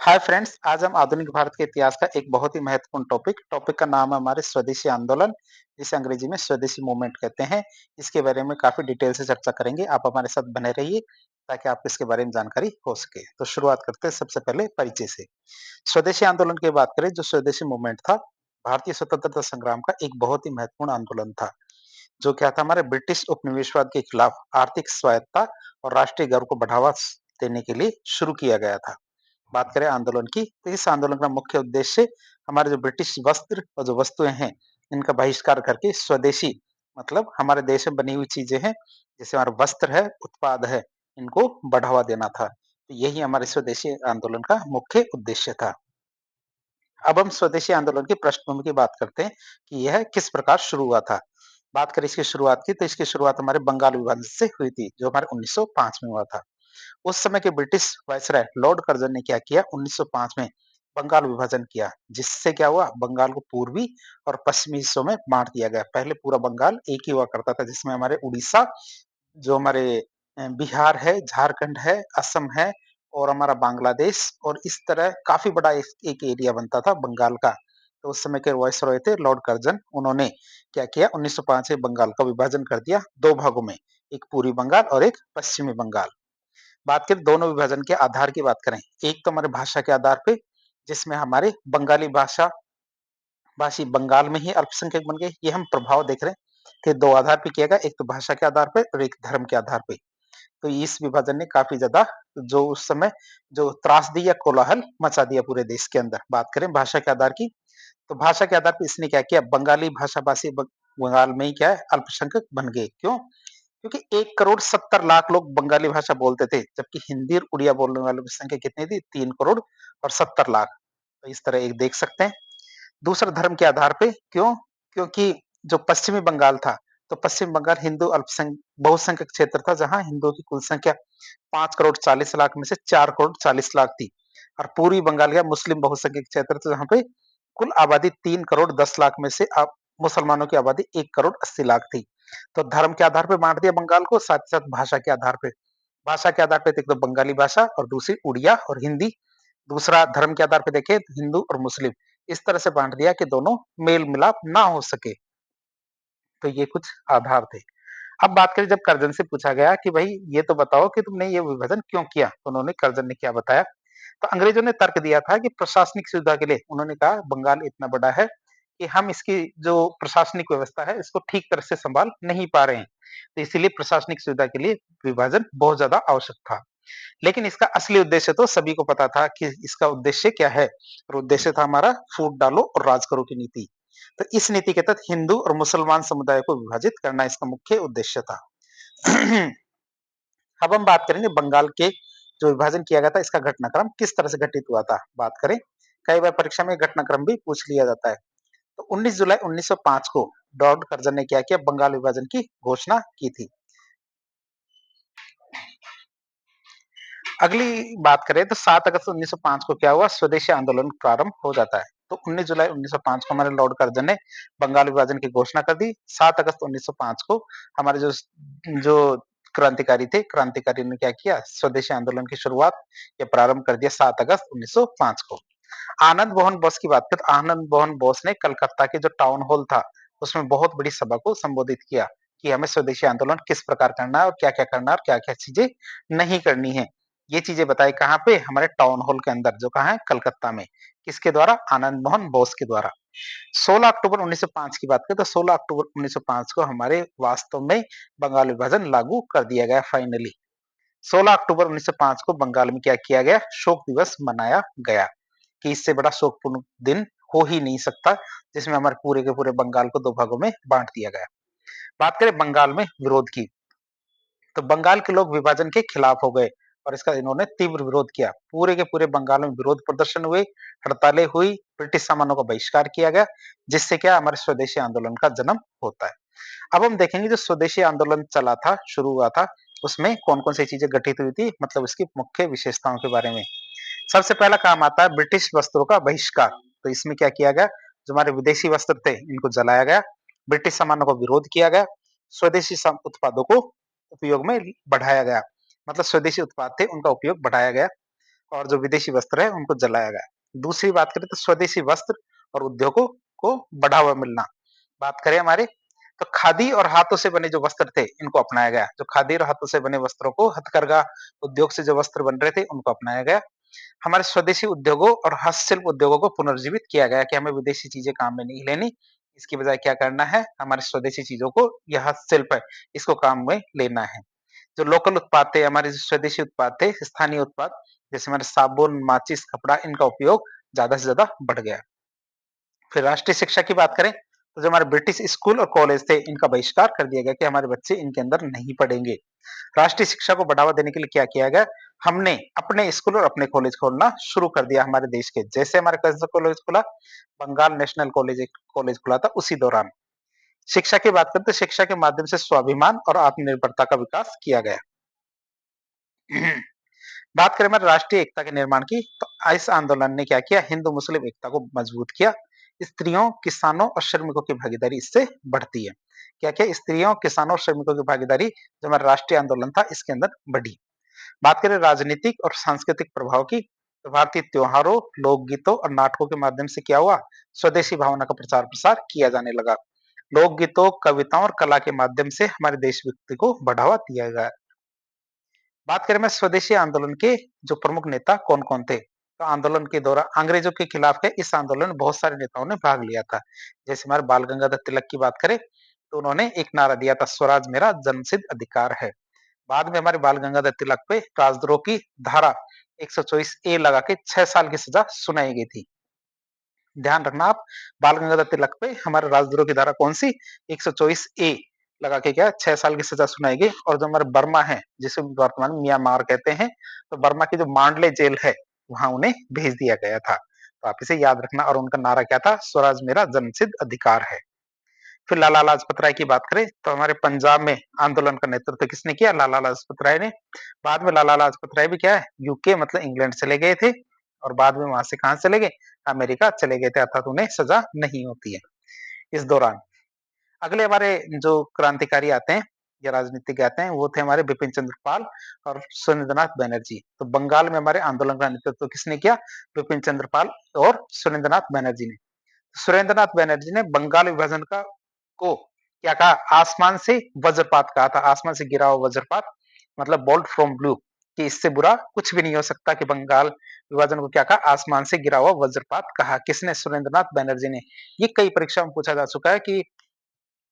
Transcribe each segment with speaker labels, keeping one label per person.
Speaker 1: Hi friends, आज हम आधुनिक भारत के इतिहास का एक बहुत ही महत्वपूर्ण टॉपिक का नाम है हमारे स्वदेशी आंदोलन, जिसे अंग्रेजी में स्वदेशी मूवमेंट कहते हैं। इसके बारे में काफी डिटेल से चर्चा करेंगे। आप हमारे साथ बने रहिए ताकि आपको इसके बारे में जानकारी हो सके। तो शुरुआत करते हैं सबसे पहले परिचय से। स्वदेशी आंदोलन की बात करें, जो स्वदेशी मूवमेंट था, भारतीय स्वतंत्रता संग्राम का एक बहुत ही महत्वपूर्ण आंदोलन था। जो क्या था, हमारे ब्रिटिश उपनिवेशवाद के खिलाफ आर्थिक स्वायत्ता और राष्ट्रीय गर्व को बढ़ावा देने के लिए शुरू किया गया था। बात करें आंदोलन की, तो इस आंदोलन का मुख्य उद्देश्य हमारे जो ब्रिटिश वस्त्र और जो वस्तुएं हैं, इनका बहिष्कार करके स्वदेशी मतलब हमारे देश में बनी हुई चीजें हैं, जैसे हमारा वस्त्र है, उत्पाद है, इनको बढ़ावा देना था। तो यही हमारे स्वदेशी आंदोलन का मुख्य उद्देश्य था। अब हम स्वदेशी आंदोलन की पृष्ठभूमि की बात करते हैं कि यह किस प्रकार शुरू हुआ था। बात करें इसकी शुरुआत की, तो इसकी शुरुआत हमारे बंगाल विभाजन से हुई थी, जो हमारे 1905 में हुआ था। उस समय के ब्रिटिश वायसराय लॉर्ड कर्जन ने क्या किया, 1905 में बंगाल विभाजन किया, जिससे क्या हुआ, बंगाल को पूर्वी और पश्चिमी हिस्सों में बांट दिया गया। पहले पूरा बंगाल एक ही हुआ करता था, जिसमें हमारे उड़ीसा, जो हमारे बिहार है, झारखंड है, असम है और हमारा बांग्लादेश, और इस तरह काफी बड़ा एक एरिया बनता था बंगाल का। तो उस समय के वायसरॉय थे लॉर्ड कर्जन, उन्होंने क्या किया, 1905 में बंगाल का विभाजन कर दिया दो भागों में, एक पूर्वी बंगाल और एक पश्चिमी बंगाल। बात करें दोनों विभाजन के आधार की बात करें, एक तो हमारे भाषा के आधार पे, जिसमें हमारे बंगाली भाषा भाषी बंगाल में ही अल्पसंख्यक बन गए। ये हम प्रभाव देख रहे हैं कि दो आधार पे किया गया, एक तो भाषा के आधार पे और एक धर्म के आधार पे। तो इस विभाजन ने काफी ज्यादा जो उस समय जो त्रासदी या कोलाहल मचा दिया पूरे देश के अंदर। बात करें भाषा के आधार की, तो भाषा के आधार पर इसने क्या किया, बंगाली भाषा भाषी बंगाल में ही क्या है, अल्पसंख्यक बन गए। क्यों? क्योंकि 1 करोड़ 70 लाख लोग बंगाली भाषा बोलते थे, जबकि हिंदी और उड़िया बोलने वालों की संख्या कितनी थी, 3 करोड़ और 70 लाख। तो इस तरह एक देख सकते हैं। दूसरा धर्म के आधार पे, क्यों? क्योंकि जो पश्चिमी बंगाल था, तो पश्चिम बंगाल हिंदू बहुसंख्यक क्षेत्र था, जहां हिंदुओं की कुल संख्या 5 करोड़ 40 लाख में से 4 करोड़ 40 लाख थी। और पूर्वी बंगाल का मुस्लिम बहुसंख्यक क्षेत्र था, जहां पे कुल आबादी 3 करोड़ 10 लाख में से अब मुसलमानों की आबादी 1 करोड़ 80 लाख थी। तो धर्म के आधार पे बांट दिया बंगाल को, साथ ही साथ भाषा के आधार पे। भाषा के आधार पे एक तो बंगाली भाषा और दूसरी उड़िया और हिंदी। दूसरा धर्म के आधार पे देखें तो हिंदू और मुस्लिम। इस तरह से बांट दिया कि दोनों मेल मिलाप ना हो सके। तो ये कुछ आधार थे। अब बात करें, जब कर्जन से पूछा गया कि भाई ये तो बताओ कि तुमने ये विभाजन क्यों किया, तो उन्होंने, कर्जन ने क्या बताया, तो अंग्रेजों ने तर्क दिया था कि प्रशासनिक सुविधा के लिए, उन्होंने कहा बंगाल इतना बड़ा है कि हम इसकी जो प्रशासनिक व्यवस्था है, इसको ठीक तरह से संभाल नहीं पा रहे हैं। तो इसीलिए प्रशासनिक सुविधा के लिए विभाजन बहुत ज्यादा आवश्यक था। लेकिन इसका असली उद्देश्य तो सभी को पता था कि इसका उद्देश्य क्या है, और उद्देश्य था हमारा फूट डालो और राज करो की नीति। तो इस नीति के तहत हिंदू और मुसलमान समुदाय को विभाजित करना इसका मुख्य उद्देश्य था। अब हम बात करेंगे बंगाल के जो विभाजन किया गया था, इसका घटनाक्रम किस तरह से घटित हुआ था। बात करें, कई बार परीक्षा में घटनाक्रम भी पूछ लिया जाता है। तो 19 जुलाई 1905 को लॉर्ड कर्जन ने क्या किया, बंगाल विभाजन की घोषणा की थी। अगली बात करें तो 7 अगस्त 1905 को क्या हुआ, स्वदेशी आंदोलन प्रारंभ हो जाता है। तो 19 जुलाई 1905 को हमारे लॉर्ड कर्जन ने बंगाल विभाजन की घोषणा कर दी। 7 अगस्त 1905 को हमारे जो जो क्रांतिकारी थे, क्रांतिकारी ने क्या किया, स्वदेशी आंदोलन की शुरुआत या प्रारंभ कर दिया 7 अगस्त 1905 को। आनंद मोहन बोस की बात करें तो आनंद मोहन बोस ने कलकत्ता के जो टाउन हॉल था, उसमें बहुत बड़ी सभा को संबोधित किया कि हमें स्वदेशी आंदोलन किस प्रकार करना है और क्या-क्या करना है और क्या-क्या चीजें नहीं करनी है। ये चीजें बताई कहाँ पे, हमारे टाउन हॉल के अंदर, जो कहाँ है, कलकत्ता में। किसके द्वारा? आनंद मोहन बोस के द्वारा। 16 अक्टूबर 1905 की बात करें तो 16 अक्टूबर 1905 को हमारे वास्तव में बंगाल विभाजन लागू कर दिया गया फाइनली। 16 अक्टूबर 1905 को बंगाल में क्या किया गया, शोक दिवस मनाया गया, कि इससे बड़ा शोकपूर्ण दिन हो ही नहीं सकता, जिसमें हमारे पूरे के पूरे बंगाल को दो भागों में बांट दिया गया। बात करें बंगाल में विरोध की, तो बंगाल के लोग विभाजन के खिलाफ हो गए और इसका इन्होंने तीव्र विरोध किया। पूरे के पूरे बंगाल में विरोध प्रदर्शन हुए, हड़तालें हुई, ब्रिटिश सामानों का बहिष्कार किया गया, जिससे क्या, हमारे स्वदेशी आंदोलन का जन्म होता है। अब हम देखेंगे जो स्वदेशी आंदोलन चला था, शुरू हुआ था, उसमें कौन-कौन सी चीजें घटित हुई थी, मतलब उसकी मुख्य विशेषताओं के बारे में। सबसे पहला काम आता है ब्रिटिश वस्त्रों का बहिष्कार। तो इसमें क्या किया गया, जो हमारे विदेशी वस्त्र थे, इनको जलाया गया, ब्रिटिश सामानों का विरोध किया गया, स्वदेशी उत्पादों को उपयोग में बढ़ाया गया, मतलब स्वदेशी उत्पाद थे उनका उपयोग बढ़ाया गया। और जो विदेशी वस्त्र है उनको जलाया गया। दूसरी बात करें तो स्वदेशी वस्त्र और उद्योगों को बढ़ावा मिलना। बात करें हमारे तो खादी और हाथों से बने जो वस्त्र थे इनको अपनाया गया। जो खादी और हाथों से बने वस्त्रों को हथकरघा उद्योग से जो वस्त्र बन रहे थे उनको अपनाया गया। हमारे स्वदेशी उद्योगों और हस्तशिल्प उद्योगों को पुनर्जीवित किया गया कि हमें विदेशी चीजें काम में नहीं लेनी, इसकी बजाय क्या करना है, हमारे स्वदेशी चीजों को, यह हस्तशिल्प है इसको काम में लेना है। जो लोकल उत्पाद थे, हमारे जो स्वदेशी उत्पाद थे, स्थानीय उत्पाद, जैसे हमारे साबुन, माचिस, कपड़ा, इनका उपयोग ज्यादा से ज्यादा बढ़ गया। फिर राष्ट्रीय शिक्षा की बात करें तो जो हमारे ब्रिटिश स्कूल और कॉलेज थे इनका बहिष्कार कर दिया गया कि हमारे बच्चे इनके अंदर नहीं पढ़ेंगे। राष्ट्रीय शिक्षा को बढ़ावा देने के लिए क्या किया गया, हमने अपने स्कूल और अपने कॉलेज खोलना शुरू कर दिया हमारे देश के। जैसे हमारे कौन सा कॉलेज खुला, बंगाल नेशनल कॉलेज, एक कॉलेज खुला था उसी दौरान। शिक्षा की बात करते, शिक्षा के माध्यम से स्वाभिमान और आत्मनिर्भरता का विकास किया गया। बात करें हमारे राष्ट्रीय एकता के निर्माण की तो इस आंदोलन ने क्या किया, हिंदू मुस्लिम एकता को मजबूत किया। स्त्रियों, किसानों और श्रमिकों की भागीदारी इससे बढ़ती है। क्या क्या, स्त्रियों, किसानों और श्रमिकों की भागीदारी जो हमारा राष्ट्रीय आंदोलन था इसके अंदर बढ़ी। बात करें राजनीतिक और सांस्कृतिक प्रभाव की तो भारतीय त्योहारों, लोकगीतों और नाटकों के माध्यम से क्या हुआ, स्वदेशी भावना का प्रचार प्रसार किया जाने लगा। लोकगीतों, कविताओं और कला के माध्यम से हमारे देशभक्ति को बढ़ावा दिया गया। बात करें मैं स्वदेशी आंदोलन के जो प्रमुख नेता कौन कौन थे, तो आंदोलन के दौरान अंग्रेजों के खिलाफ के इस आंदोलन में बहुत सारे नेताओं ने भाग लिया था। जैसे हमारे बाल गंगाधर तिलक की बात करें तो उन्होंने एक नारा दिया था, स्वराज मेरा जन्मसिद्ध अधिकार है। बाद में हमारे बाल गंगाधर तिलक पे राजद्रोह की धारा 124 ए लगा के 6 साल की सजा सुनाई गई थी। ध्यान रखना आप, बाल गंगाधर तिलक पे हमारे राजद्रोह की धारा कौन सी, 124 ए लगा के क्या 6 साल की सजा सुनाई गई। और जो हमारे बर्मा है, जिसे वर्तमान में म्यांमार कहते हैं, तो बर्मा की जो मांडले जेल है वहां उन्हें भेज दिया गया था। तो आप इसे याद रखना। और उनका नारा क्या था, स्वराज मेरा जन्मसिद्ध अधिकार है। फिर लाला लाजपत राय की बात करें तो हमारे पंजाब में आंदोलन का नेतृत्व किसने किया, लाला लाजपत राय ने। बाद में लाला लाजपत राय भी क्या है, यूके मतलब इंग्लैंड चले गए थे। और बाद में वहां से कहां चले गए, अमेरिका चले गए थे, अर्थात उन्हें सजा नहीं होती है इस दौरान। अगले हमारे जो क्रांतिकारी आते हैं या राजनीतिज्ञ आते हैं वो थे हमारे बिपिन चंद्र पाल और सुरेंद्रनाथ बैनर्जी। तो बंगाल में हमारे आंदोलन का नेतृत्व किसने किया, बिपिन चंद्र पाल और सुरेंद्रनाथ बैनर्जी ने। सुरेंद्रनाथ बैनर्जी ने बंगाल विभाजन का को क्या कहा, आसमान से वज्रपात कहा था। आसमान से गिरा हुआ वज्रपात मतलब बोल्ट फ्रॉम ब्लू, कि इससे बुरा कुछ भी नहीं हो सकता, कि बंगाल विभाजन को क्या कहा, आसमान से गिरा हुआ वज्रपात कहा। किसने, सुरेंद्रनाथ बैनर्जी ने। ये कई परीक्षा में पूछा जा चुका है कि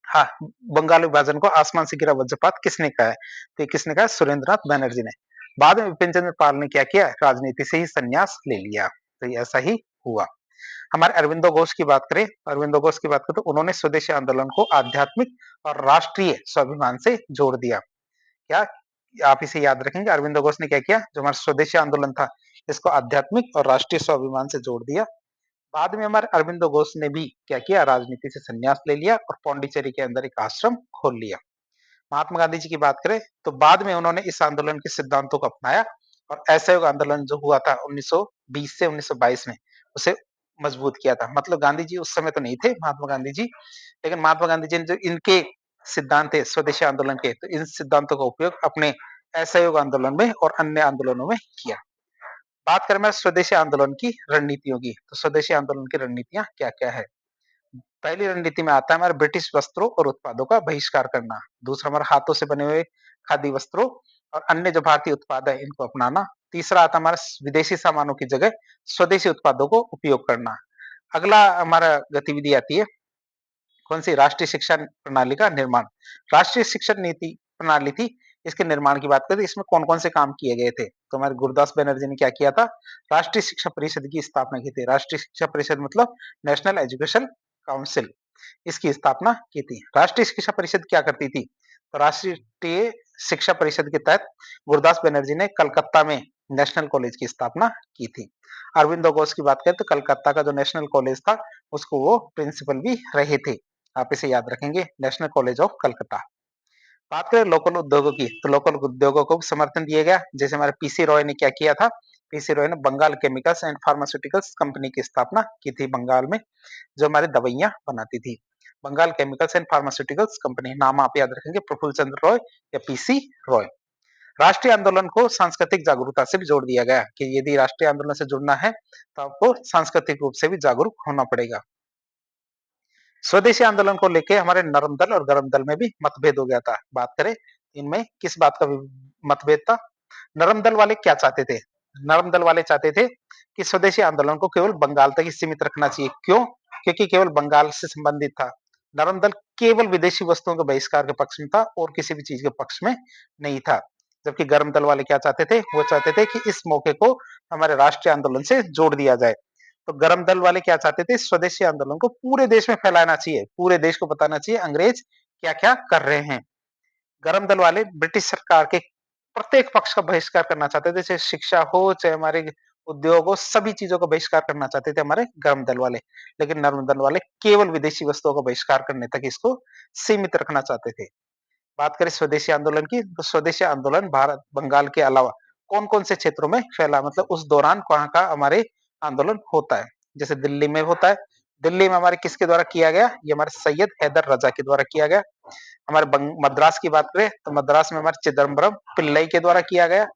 Speaker 1: हाँ, बंगाल विभाजन को आसमान से गिरा वज्रपात किसने कहा है, तो किसने कहा, सुरेंद्रनाथ बैनर्जी ने। बाद में विपिन चंद्र पाल ने क्या किया, राजनीति से ही संन्यास ले लिया। तो ये ऐसा ही हुआ। हमारे अरविंदो घोष की बात करें, अरविंदो घोष की बात करें तो उन्होंने स्वदेशी आंदोलन को आध्यात्मिक और राष्ट्रीय स्वाभिमान से जोड़ दिया। क्या आप इसे याद रखेंगे, अरविंदो घोष ने क्या किया, जो हमारा स्वदेशी आंदोलन था इसको आध्यात्मिक और राष्ट्रीय स्वाभिमान से जोड़ दिया। बाद में हमारे अरविंदो घोष ने भी क्या किया, राजनीति से संन्यास ले लिया और पौंडीचेरी के अंदर एक आश्रम खोल लिया। महात्मा गांधी जी की बात करें तो बाद में उन्होंने इस आंदोलन के सिद्धांतों को अपनाया और असहयोग आंदोलन जो हुआ था 1920 से 1922 में, उसे मजबूत किया था। मतलब गांधी जी उस समय तो नहीं थे महात्मा गांधी जी, लेकिन महात्मा गांधी जी ने जो इनके सिद्धांत थे स्वदेशी आंदोलन के, तो इन सिद्धांतों का उपयोग अपने असहयोग आंदोलन में और अन्य आंदोलनों में किया। बात करें मैं स्वदेशी आंदोलन की रणनीतियों की, तो स्वदेशी आंदोलन की रणनीतियां क्या क्या है। पहली रणनीति में आता है हमारे ब्रिटिश वस्त्रों और उत्पादों का बहिष्कार करना। दूसरा हमारे हाथों से बने हुए खादी वस्त्रों और अन्य जो भारतीय उत्पाद है इनको अपनाना। तीसरा आता है हमारा विदेशी सामानों की जगह स्वदेशी उत्पादों को उपयोग करना। अगला हमारा गतिविधि आती है कौन सी, राष्ट्रीय शिक्षा प्रणाली का निर्माण। राष्ट्रीय शिक्षा नीति प्रणाली थी, इसके निर्माण की बात करें इसमें कौन कौन से काम किए गए थे, तो हमारे गुरुदास बनर्जी ने क्या किया था, राष्ट्रीय शिक्षा परिषद की स्थापना की थी। राष्ट्रीय शिक्षा परिषद मतलब नेशनल एजुकेशन काउंसिल, इसकी स्थापना की थी। राष्ट्रीय शिक्षा परिषद क्या करती थी, तो राष्ट्रीय शिक्षा परिषद के तहत गुरुदास बनर्जी ने कलकत्ता में नेशनल कॉलेज की स्थापना की थी। अरविंदो घोष की बात करें तो कलकत्ता का जो नेशनल कॉलेज था उसको वो प्रिंसिपल भी रहे थे। आप इसे याद रखेंगे, नेशनल कॉलेज ऑफ कलकत्ता। बात करें लोकल उद्योगों की, तो लोकल उद्योगों को समर्थन दिया गया। जैसे हमारे पीसी रॉय ने क्या किया था, पीसी रॉय ने Bengal Chemicals and Pharmaceuticals company की स्थापना की थी बंगाल में, जो हमारी दवाइयां बनाती थी। Bengal Chemicals and Pharmaceuticals company, नाम आप याद रखेंगे, प्रफुल्ल चंद्र रॉय या पीसी रॉय। राष्ट्रीय आंदोलन को सांस्कृतिक जागरूकता से भी जोड़ दिया गया कि यदि राष्ट्रीय आंदोलन से जुड़ना है तो आपको सांस्कृतिक रूप से भी जागरूक होना पड़ेगा। स्वदेशी आंदोलन को लेके हमारे नरम दल और गरम दल में भी मतभेद हो गया था। बात करें इनमें किस बात का मतभेद था? नरम दल वाले क्या चाहते थे? नरम दल वाले चाहते थे कि स्वदेशी आंदोलन को केवल बंगाल तक ही सीमित रखना चाहिए। क्यों? क्योंकि केवल बंगाल से संबंधित था। नरम दल केवल विदेशी वस्तुओं के बहिष्कार के पक्ष में था और किसी भी चीज के पक्ष में नहीं था। जबकि गरम दल वाले क्या चाहते थे? वो चाहते थे कि इस मौके को हमारे राष्ट्रीय आंदोलन से जोड़ दिया जाए। तो गरम दल वाले क्या चाहते थे? स्वदेशी आंदोलन को पूरे देश में फैलाना चाहिए, पूरे देश को बताना चाहिए अंग्रेज क्या-क्या कर रहे हैं। गरम दल वाले ब्रिटिश सरकार के प्रत्येक पक्ष का बहिष्कार करना चाहते थे, चाहे शिक्षा हो, चाहे हमारे उद्योग हो, सभी चीज़ों का बहिष्कार करना चाहते थे हमारे गरम दल वाले। लेकिन नरम दल वाले केवल विदेशी वस्तुओं का बहिष्कार करने तक इसको सीमित रखना चाहते थे। बात करें स्वदेशी आंदोलन की, तो स्वदेशी आंदोलन भारत बंगाल के अलावा कौन-कौन से क्षेत्रों में फैला, मतलब उस दौरान कहाँ का हमारे आंदोलन होता है। जैसे दिल्ली में होता है, दिल्ली में हमारे किसके द्वारा किया गया? ये हमारे सैयद हैदर रजा के द्वारा किया गया। हमारे मद्रास की बात करें तो मद्रास में हमारे चिदम्बरम पिल्लई के द्वारा किया गया।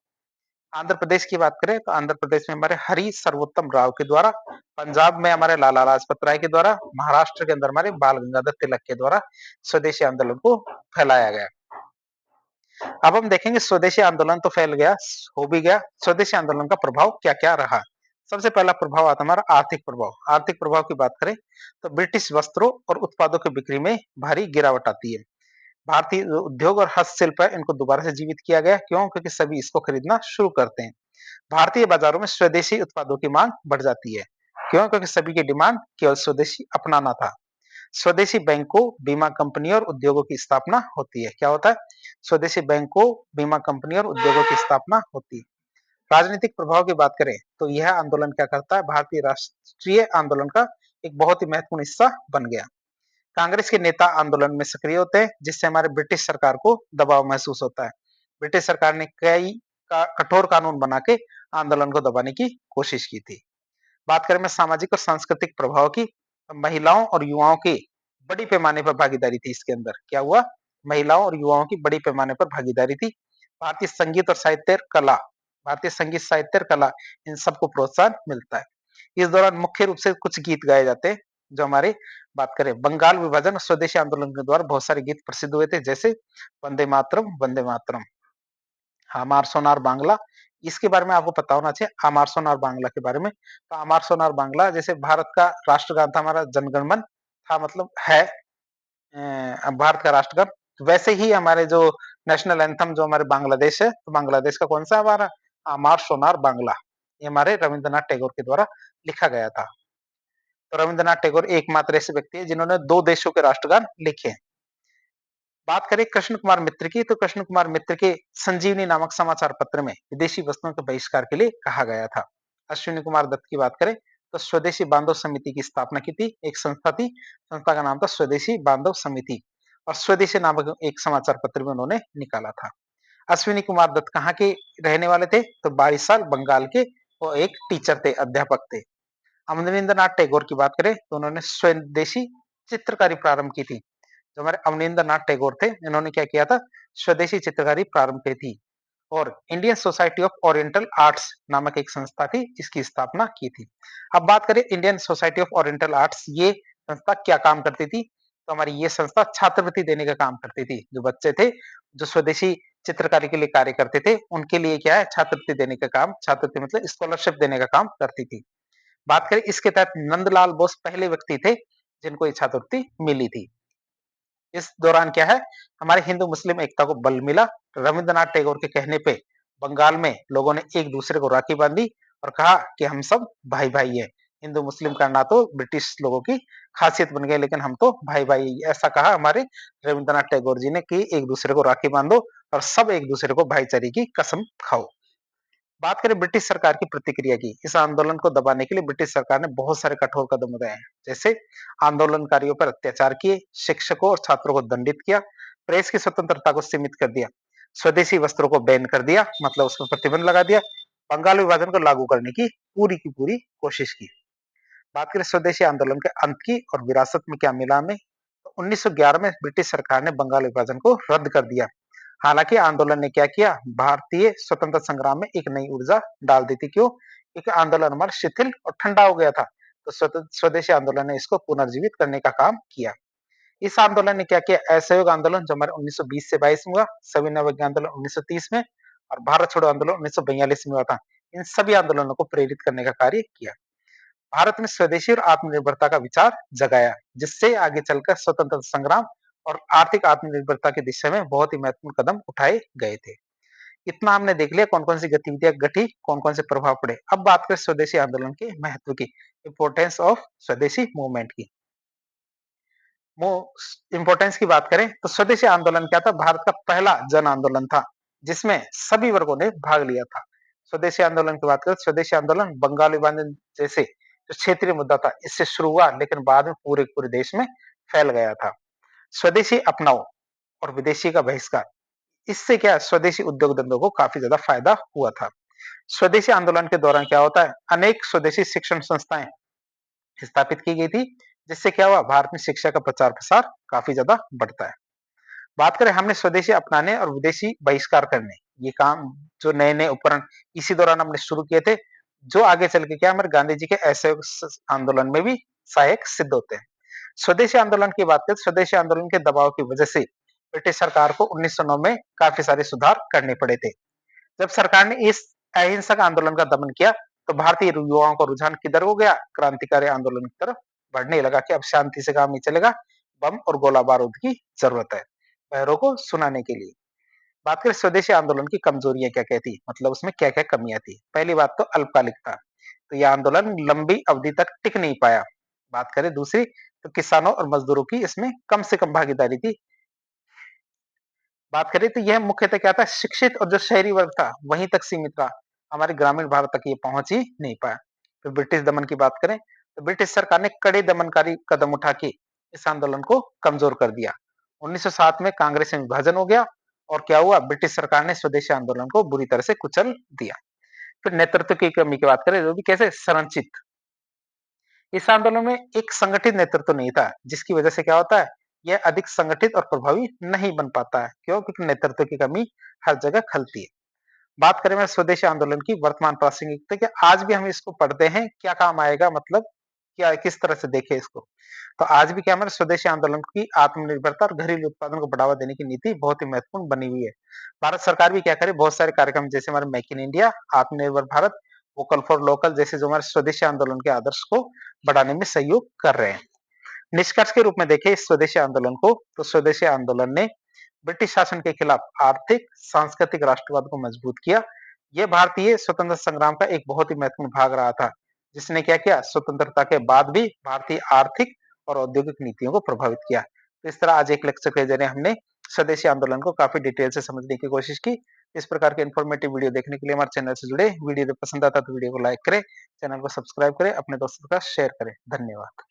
Speaker 1: आंध्र प्रदेश की बात करें तो आंध्र प्रदेश में हमारे हरि सर्वोत्तम राव के द्वारा, पंजाब में हमारे लाला लाजपत राय के द्वारा, महाराष्ट्र के अंदर हमारे बाल गंगाधर तिलक के द्वारा स्वदेशी आंदोलन को फैलाया गया। अब हम देखेंगे स्वदेशी आंदोलन तो फैल गया, हो भी गया, स्वदेशी आंदोलन का प्रभाव क्या-क्या रहा। सबसे पहला प्रभाव आता है हमारा आर्थिक प्रभाव। आर्थिक प्रभाव की बात करें तो ब्रिटिश वस्त्रों और उत्पादों की बिक्री में भारी गिरावट आती है। भारतीय उद्योग और हस्तशिल्प है इनको दोबारा से जीवित किया गया। क्यों? क्योंकि सभी इसको खरीदना शुरू करते हैं। भारतीय बाजारों में स्वदेशी उत्पादों की मांग बढ़ जाती है। क्यों? क्योंकि सभी की डिमांड केवल स्वदेशी अपनाना था। स्वदेशी बैंकों, बीमा कंपनी और उद्योगों की स्थापना होती है। क्या होता है? स्वदेशी बैंकों, बीमा कंपनी और उद्योगों की स्थापना होती है। राजनीतिक प्रभाव की बात करें तो यह आंदोलन क्या करता है? भारतीय राष्ट्रीय आंदोलन का एक बहुत ही महत्वपूर्ण हिस्सा बन गया। कांग्रेस के नेता आंदोलन में सक्रिय होते हैं जिससे हमारे ब्रिटिश सरकार को दबाव महसूस होता है। ब्रिटिश सरकार ने कई कठोर कानून बना के आंदोलन को दबाने की कोशिश की थी। बात करें मैं सामाजिक और सांस्कृतिक प्रभाव की, तो महिलाओं और युवाओं की बड़ी पैमाने पर भागीदारी थी इसके अंदर। क्या हुआ? महिलाओं और युवाओं की बड़ी पैमाने पर भागीदारी थी। भारतीय संगीत और साहित्य कला, भारतीय संगीत साहित्य और कला, इन सबको प्रोत्साहन मिलता है। इस दौरान मुख्य रूप से कुछ गीत गाए जाते हैं जो हमारे, बात करें बंगाल विभाजन और स्वदेशी आंदोलन के द्वारा बहुत सारे गीत प्रसिद्ध हुए थे, जैसे वंदे मातरम, हमार सोनार बांग्ला। इसके बारे में आपको पता होना चाहिए, हमार सोनार बांग्ला के बारे में। तो हमार सोनार बांग्ला जैसे भारत का राष्ट्रगान था हमारा जनगण मन था, मतलब है भारत का राष्ट्रगान, तो वैसे ही हमारे जो नेशनल एंथम जो हमारे बांग्लादेश है, तो बांग्लादेश का कौन सा है हमारा? हमार सोनार बांग्ला। ये हमारे रविंद्रनाथ टैगोर के द्वारा लिखा गया था। तो रविंद्रनाथ टैगोर एकमात्र ऐसे व्यक्ति है जिन्होंने 2 देशों के राष्ट्रगान लिखे हैं। बात करें कृष्ण कुमार मित्र की, तो कृष्ण कुमार मित्र के संजीवनी नामक समाचार पत्र में विदेशी वस्तुओं के बहिष्कार के लिए कहा गया था। अश्विनी कुमार दत्त की बात करें तो स्वदेशी बांधव समिति की स्थापना की थी, एक संस्था थी, संस्था का नाम था स्वदेशी बांधव समिति, और स्वदेशी नामक एक समाचार पत्र भी उन्होंने निकाला था। अश्विनी कुमार दत्त कहाँ के रहने वाले थे? तो 22 साल बंगाल के, वो एक टीचर थे, अध्यापक थे। अवनींद्रनाथ टैगोर की बात करें तो उन्होंने स्वदेशी चित्रकारी प्रारंभ की थी। जो हमारे अवनींद्रनाथ टैगोर थे, इन्होंने क्या किया था? स्वदेशी चित्रकारी प्रारंभ की थी और Indian society of oriental arts नामक एक संस्था थी, इसकी स्थापना की थी। अब बात करें Indian society of oriental arts, ये संस्था क्या काम करती थी? तो हमारी ये संस्था छात्रवृत्ति देने का काम करती थी। जो बच्चे थे जो स्वदेशी चित्रकारी के लिए कार्य करते थे, उनके लिए क्या है? छात्रवृत्ति देने का काम, छात्रवृत्ति मतलब स्कॉलरशिप देने का काम करती थी। बात करें इसके तहत नंदलाल बोस पहले व्यक्ति थे जिनको ये छात्रवृत्ति मिली थी। इस दौरान क्या है? हमारे हिंदू मुस्लिम एकता को बल मिला। रविंद्रनाथ टैगोर के कहने पे बंगाल में लोगों ने एक दूसरे को राखी बांधी और कहा कि हम सब भाई भाई हैं। हिंदू मुस्लिम करना तो ब्रिटिश लोगों की खासियत बन गई, लेकिन हम तो भाई भाई, ऐसा कहा हमारे रविंद्रनाथ टैगोर जी ने कि एक दूसरे को राखी बांधो और सब एक दूसरे को भाईचारे की कसम खाओ। बात करें ब्रिटिश सरकार की प्रतिक्रिया की, इस आंदोलन को दबाने के लिए ब्रिटिश सरकार ने बहुत सारे कठोर कदम उठाए हैं। जैसे आंदोलनकारियों पर अत्याचार किए, शिक्षकों और छात्रों को दंडित किया, प्रेस की स्वतंत्रता को सीमित कर दिया, स्वदेशी वस्त्रों को बैन कर दिया, मतलब उस पर प्रतिबंध लगा दिया, बंगाल विभाजन को लागू करने की पूरी कोशिश की। बात करें स्वदेशी आंदोलन के अंत की और विरासत में क्या मिला हमें, तो 1911 में ब्रिटिश सरकार ने बंगाल विभाजन को रद्द कर दिया। हालाँकि आंदोलन ने क्या किया, भारतीय स्वतंत्रता संग्राम में एक नई ऊर्जा डाल दी थी। क्यों? क्योंकि आंदोलन हमारा शिथिल और ठंडा हो गया था। तो स्वदेशी आंदोलन ने इसको पुनर्जीवित करने का काम किया। इस आंदोलन ने क्या किया, असहयोग आंदोलन जो हमारे 1920 से 22 में हुआ, सविनय अवज्ञा आंदोलन 1930 में और भारत छोड़ो आंदोलन 1942 में हुआ था। इन सभी आंदोलनों को प्रेरित करने का कार्य किया। भारत में स्वदेशी और आत्मनिर्भरता का विचार जगाया, जिससे आगे चलकर स्वतंत्रता संग्राम और आर्थिक आत्मनिर्भरता की दिशा में बहुत ही महत्वपूर्ण कदम उठाए गए थे। इतना हमने देख लिया कौन-कौन सी गतिविधियां घटी, कौन-कौन से प्रभाव पड़े। अब बात करें स्वदेशी आंदोलन के महत्व की, इंपोर्टेंस ऑफ स्वदेशी मूवमेंट की। वो इंपोर्टेंस की बात करें तो स्वदेशी आंदोलन क्या था, भारत का पहला जन आंदोलन था जिसमें सभी वर्गों ने भाग लिया था। स्वदेशी आंदोलन की बात करें, स्वदेशी आंदोलन बंगाल विभाजन जैसे जो क्षेत्रीय मुद्दा था इससे शुरू हुआ, लेकिन बाद में पूरे पूरे देश में फैल गया था। स्वदेशी अपनाओ और विदेशी का बहिष्कार, इससे क्या स्वदेशी उद्योग धंधों को काफी ज्यादा फायदा हुआ था। स्वदेशी आंदोलन के दौरान क्या होता है, अनेक स्वदेशी शिक्षण संस्थाएं स्थापित की गई थी, जिससे क्या हुआ, भारत में शिक्षा का प्रचार प्रसार काफी ज्यादा बढ़ता है। बात करें हमने स्वदेशी अपनाने और विदेशी बहिष्कार करने, ये काम जो नए नए उपकरण इसी दौरान हमने शुरू किए थे, जो आगे चल के क्या हमारे गांधी जी के ऐसे आंदोलन में भी सहायक सिद्ध होते हैं। स्वदेशी आंदोलन की बात करें, स्वदेशी आंदोलन के दबाव की वजह से ब्रिटिश सरकार को 1909 में काफी सारे सुधार करने पड़े थे। जब सरकार ने इस अहिंसक आंदोलन का दमन किया, तो भारतीय युवाओं का रुझान किधर हो गया, क्रांतिकारी आंदोलन की तरफ बढ़ने लगा कि अब शांति से काम नहीं चलेगा, बम और गोला बारूद की जरूरत है पैरों को सुनाने के लिए। बात करें स्वदेशी आंदोलन की कमजोरियां क्या क्या थी, मतलब उसमें क्या क्या कमियां थी। पहली बात तो अल्पकालिक था, तो यह आंदोलन लंबी अवधि तक टिक नहीं पाया। बात करें दूसरी, तो किसानों और मजदूरों की इसमें कम से कम भागीदारी थी। बात करें तो यह मुख्यतः क्या था, शिक्षित और जो शहरी वर्ग था वहीं तक सीमित रहा, हमारे ग्रामीण भारत तक ये पहुंच ही नहीं पाया। तो ब्रिटिश दमन की बात करें तो ब्रिटिश सरकार ने कड़े दमनकारी कदम उठा के इस आंदोलन को कमजोर कर दिया। 1907 में कांग्रेस में विभाजन हो गया और क्या हुआ, ब्रिटिश सरकार ने स्वदेशी आंदोलन को बुरी तरह से कुचल दिया। फिर नेतृत्व की कमी की बात करें, वो भी कैसे, संरचित। इस आंदोलन में एक संगठित नेतृत्व नहीं था, जिसकी वजह से क्या होता है, यह अधिक संगठित और प्रभावी नहीं बन पाता है। क्यों? क्योंकि नेतृत्व की कमी हर जगह खलती है। बात करें मैं स्वदेशी आंदोलन की वर्तमान प्रासंगिकता, कि आज भी हम इसको पढ़ते हैं, क्या काम आएगा, मतलब क्या, किस तरह से देखें इसको। तो आज भी क्या हमारे स्वदेशी आंदोलन की आत्मनिर्भरता और घरेलू उत्पादन को बढ़ावा देने की नीति बहुत ही महत्वपूर्ण बनी हुई है। भारत सरकार भी क्या करे, बहुत सारे कार्यक्रम जैसे हमारे मेक इन इंडिया, आत्मनिर्भर भारत, वोकल फॉर लोकल जैसे जो हमारे स्वदेशी आंदोलन के आदर्श को बढ़ाने में सहयोग कर रहे हैं। निष्कर्ष के रूप में देखें इस स्वदेशी आंदोलन को, तो स्वदेशी आंदोलन ने ब्रिटिश शासन के खिलाफ आर्थिक सांस्कृतिक राष्ट्रवाद को मजबूत किया। यह भारतीय स्वतंत्रता संग्राम का एक बहुत ही महत्वपूर्ण भाग रहा था, जिसने क्या किया, स्वतंत्रता के बाद भी भारतीय आर्थिक और औद्योगिक नीतियों को प्रभावित किया। तो इस तरह आज एक लेक्चर के जरिए हमने स्वदेशी आंदोलन को काफी डिटेल से समझने की कोशिश की। इस प्रकार के इन्फॉर्मेटिव वीडियो देखने के लिए हमारे चैनल से जुड़े। वीडियो पसंद आता तो वीडियो को लाइक करें, चैनल को सब्सक्राइब करें, अपने दोस्तों के साथ शेयर करें। धन्यवाद।